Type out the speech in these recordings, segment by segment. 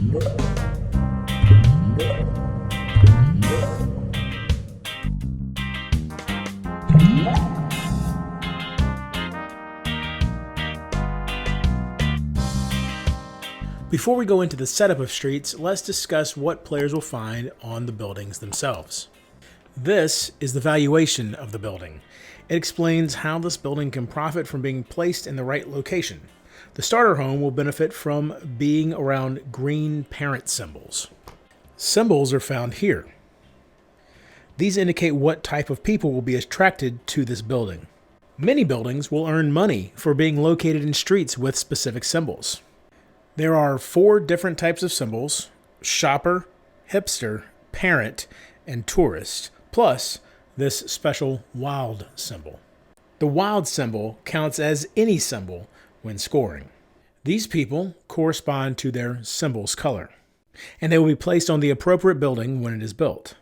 Before we go into the setup of streets, let's discuss what players will find on the buildings themselves. This is the valuation of the building. It explains how this building can profit from being placed in the right location. The starter home will benefit from being around green parent symbols. Symbols are found here. These indicate what type of people will be attracted to this building. Many buildings will earn money for being located in streets with specific symbols. There are 4 different types of symbols: shopper, hipster, parent, and tourist, plus this special wild symbol. The wild symbol counts as any symbol when scoring. These people correspond to their symbol's color, and they will be placed on the appropriate building when it is built.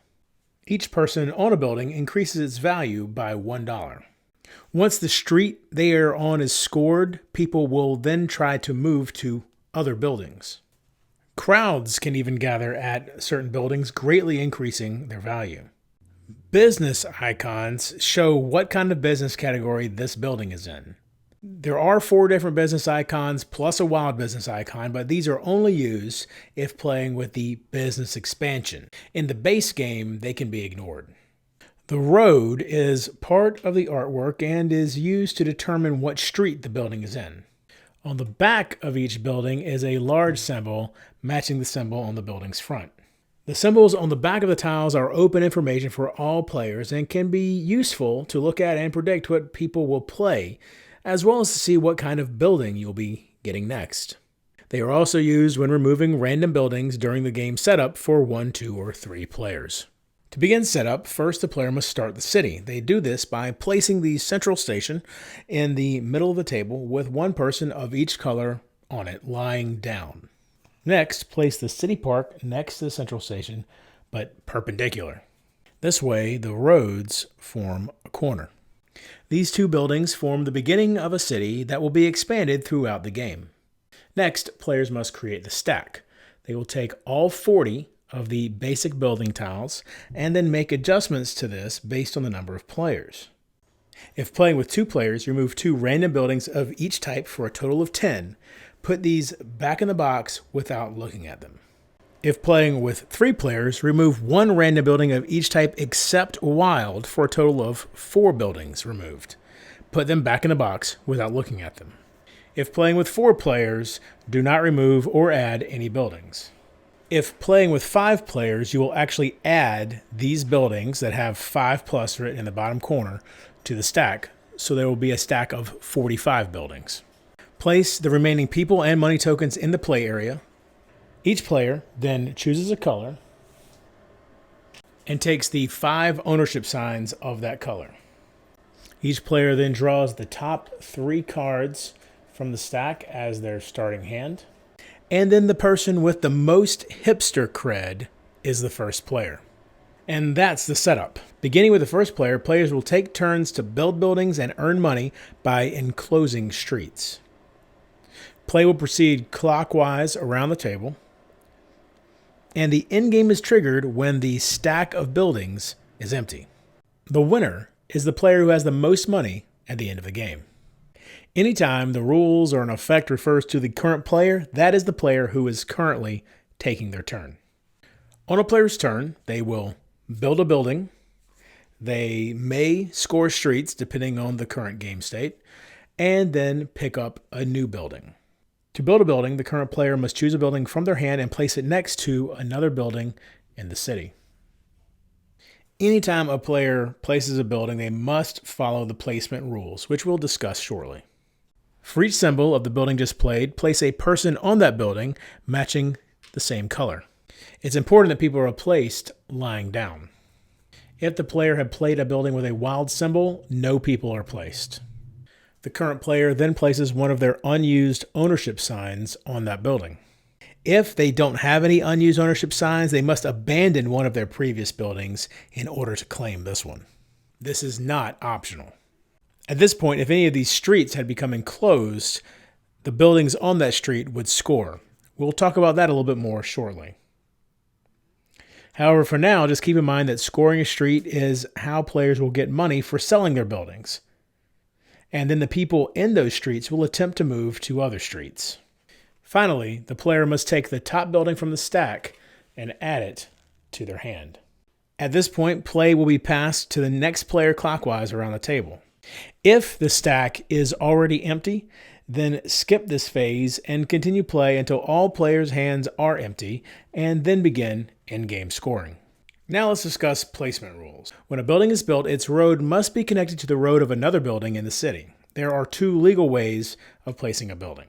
Each person on a building increases its value by $1. Once the street they are on is scored, people will then try to move to other buildings. Crowds can even gather at certain buildings, greatly increasing their value. Business icons show what kind of business category this building is in. There are 4 different business icons plus a wild business icon, but these are only used if playing with the business expansion. In the base game, they can be ignored. The road is part of the artwork and is used to determine what street the building is in. On the back of each building is a large symbol matching the symbol on the building's front. The symbols on the back of the tiles are open information for all players and can be useful to look at and predict what people will play, as well as to see what kind of building you'll be getting next. They are also used when removing random buildings during the game setup for 1, 2, or 3 players. To begin setup, first the player must start the city. They do this by placing the central station in the middle of the table with one person of each color on it lying down. Next, place the city park next to the central station, but perpendicular. This way, the roads form a corner. These 2 buildings form the beginning of a city that will be expanded throughout the game. Next, players must create the stack. They will take all 40 of the basic building tiles and then make adjustments to this based on the number of players. If playing with 2 players, remove 2 random buildings of each type for a total of 10. Put these back in the box without looking at them. If playing with 3 players, remove 1 random building of each type except wild for a total of 4 buildings removed. Put them back in the box without looking at them. If playing with 4 players, do not remove or add any buildings. If playing with 5 players, you will actually add these buildings that have 5+ written in the bottom corner to the stack, so there will be a stack of 45 buildings. Place the remaining people and money tokens in the play area. Each player then chooses a color and takes the 5 ownership signs of that color. Each player then draws the top 3 cards from the stack as their starting hand. And then the person with the most hipster cred is the first player. And that's the setup. Beginning with the first player, players will take turns to build buildings and earn money by enclosing streets. Play will proceed clockwise around the table, and the end game is triggered when the stack of buildings is empty. The winner is the player who has the most money at the end of the game. Anytime the rules or an effect refers to the current player, that is the player who is currently taking their turn. On a player's turn, they will build a building. They may score streets depending on the current game state, and then pick up a new building. To build a building, the current player must choose a building from their hand and place it next to another building in the city. Anytime a player places a building, they must follow the placement rules, which we'll discuss shortly. For each symbol of the building just played, place a person on that building matching the same color. It's important that people are placed lying down. If the player had played a building with a wild symbol, no people are placed. The current player then places one of their unused ownership signs on that building. If they don't have any unused ownership signs, they must abandon one of their previous buildings in order to claim this one. This is not optional. At this point, if any of these streets had become enclosed, the buildings on that street would score, We'll talk about that a little bit more shortly. However, for now, just keep in mind that scoring a street is how players will get money for selling their buildings. And then the people in those streets will attempt to move to other streets. Finally, the player must take the top building from the stack and add it to their hand. At this point, play will be passed to the next player clockwise around the table. If the stack is already empty, then skip this phase and continue play until all players' hands are empty, and then begin in-game scoring. Now let's discuss placement rules. When a building is built, its road must be connected to the road of another building in the city. There are two legal ways of placing a building.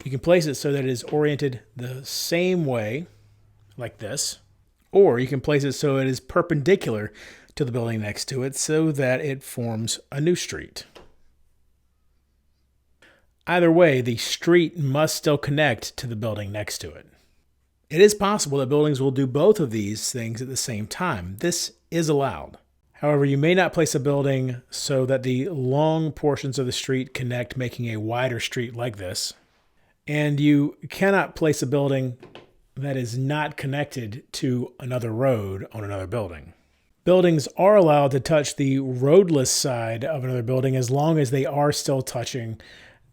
You can place it so that it is oriented the same way, like this, or you can place it so it is perpendicular to the building next to it so that it forms a new street. Either way, the street must still connect to the building next to it. It is possible that buildings will do both of these things at the same time. This is allowed. However, you may not place a building so that the long portions of the street connect, making a wider street like this. And you cannot place a building that is not connected to another road on another building. Buildings are allowed to touch the roadless side of another building as long as they are still touching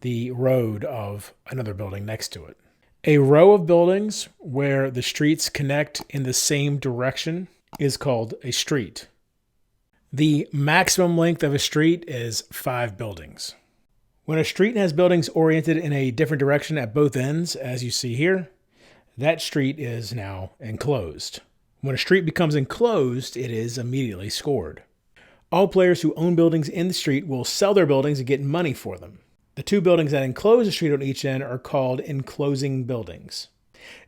the road of another building next to it. A row of buildings where the streets connect in the same direction is called a street. The maximum length of a street is 5 buildings. When a street has buildings oriented in a different direction at both ends, as you see here, that street is now enclosed. When a street becomes enclosed, it is immediately scored. All players who own buildings in the street will sell their buildings and get money for them. The 2 buildings that enclose a street on each end are called enclosing buildings.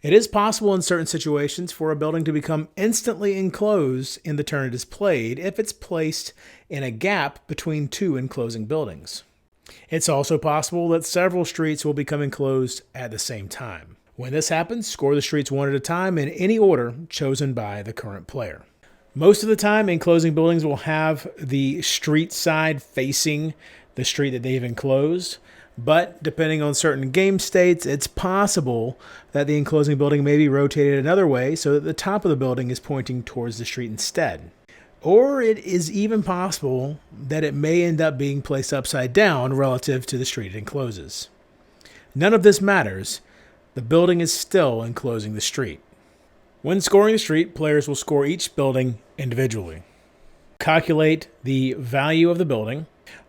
It is possible in certain situations for a building to become instantly enclosed in the turn it is played if it's placed in a gap between 2 enclosing buildings. It's also possible that several streets will become enclosed at the same time. When this happens, score the streets one at a time in any order chosen by the current player. Most of the time, enclosing buildings will have the street side facing the street that they've enclosed, but depending on certain game states, it's possible that the enclosing building may be rotated another way so that the top of the building is pointing towards the street instead. Or it is even possible that it may end up being placed upside down relative to the street it encloses. None of this matters. The building is still enclosing the street. When scoring the street, players will score each building individually. Calculate the value of the building.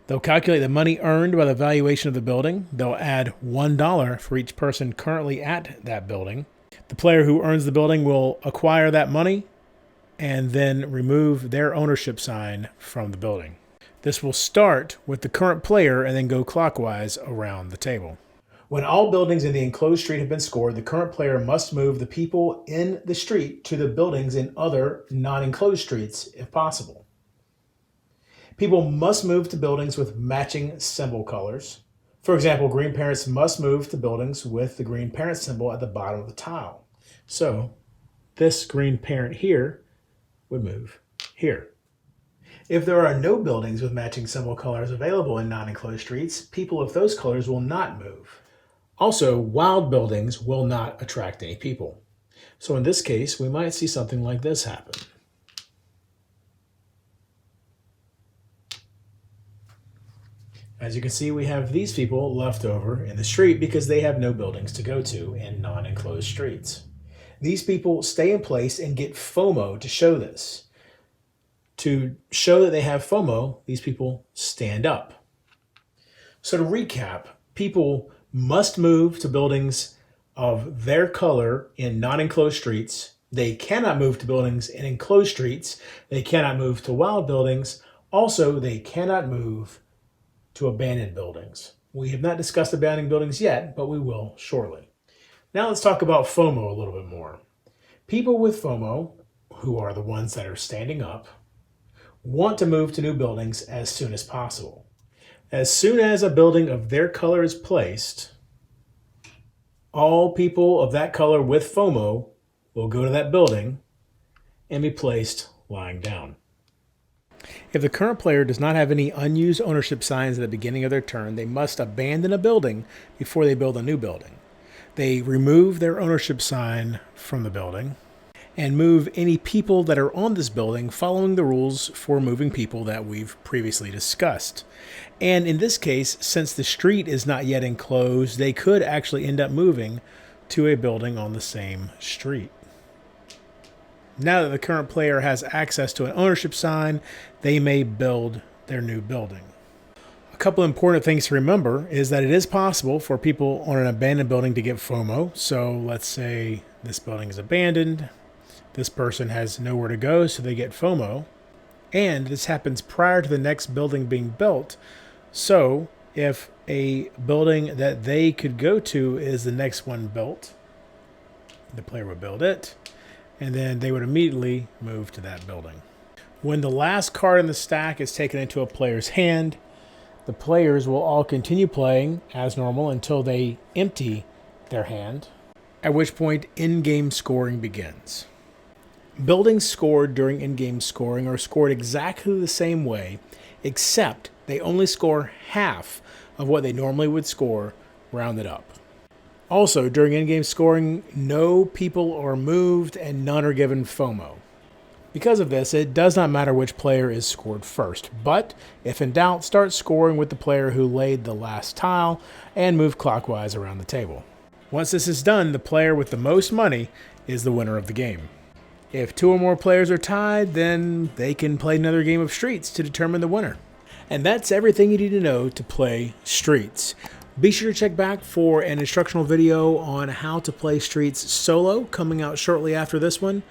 They'll calculate the money earned by the valuation of the building. They'll add $1 for each person currently at that building. The player who earns the building will acquire that money and then remove their ownership sign from the building. This will start with the current player and then go clockwise around the table. When all buildings in the enclosed street have been scored, the current player must move the people in the street to the buildings in other non-enclosed streets if possible. People must move to buildings with matching symbol colors. For example, green parents must move to buildings with the green parent symbol at the bottom of the tile. So this green parent here would move here. If there are no buildings with matching symbol colors available in non-enclosed streets, people of those colors will not move. Also, wild buildings will not attract any people. So in this case, we might see something like this happen. As you can see, we have these people left over in the street because they have no buildings to go to in non-enclosed streets. These people stay in place and get FOMO to show this. To show that they have FOMO, these people stand up. So to recap, people must move to buildings of their color in non-enclosed streets. They cannot move to buildings in enclosed streets. They cannot move to wild buildings. Also, they cannot move to abandoned buildings. We have not discussed abandoned buildings yet, but we will shortly. Now let's talk about FOMO a little bit more. People with FOMO, who are the ones that are standing up, want to move to new buildings as soon as possible. As soon as a building of their color is placed, all people of that color with FOMO will go to that building and be placed lying down. If the current player does not have any unused ownership signs at the beginning of their turn, they must abandon a building before they build a new building. They remove their ownership sign from the building and move any people that are on this building following the rules for moving people that we've previously discussed. And in this case, since the street is not yet enclosed, they could actually end up moving to a building on the same street. Now that the current player has access to an ownership sign, they may build their new building. A couple important things to remember is that it is possible for people on an abandoned building to get FOMO. So let's say this building is abandoned. This person has nowhere to go, so they get FOMO. And this happens prior to the next building being built. So if a building that they could go to is the next one built, the player would build it, and then they would immediately move to that building. When the last card in the stack is taken into a player's hand, the players will all continue playing as normal until they empty their hand, at which point in-game scoring begins. Buildings scored during in-game scoring are scored exactly the same way, except they only score half of what they normally would score, rounded up. Also, during in-game scoring, no people are moved and none are given FOMO. Because of this, it does not matter which player is scored first, but if in doubt, start scoring with the player who laid the last tile and move clockwise around the table. Once this is done, the player with the most money is the winner of the game. If 2 or more players are tied, then they can play another game of Streets to determine the winner. And that's everything you need to know to play Streets. Be sure to check back for an instructional video on how to play Streets solo coming out shortly after this one,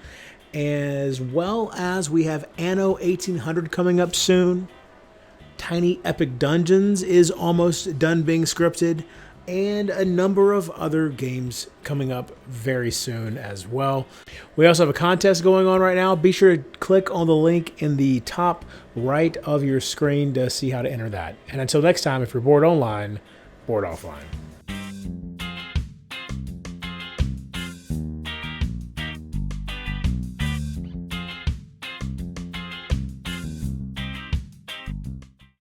as well as we have Anno 1800 coming up soon. Tiny Epic Dungeons is almost done being scripted, and a number of other games coming up very soon as well. We also have a contest going on right now. Be sure to click on the link in the top right of your screen to see how to enter that. And until next time, if you're bored online, board offline.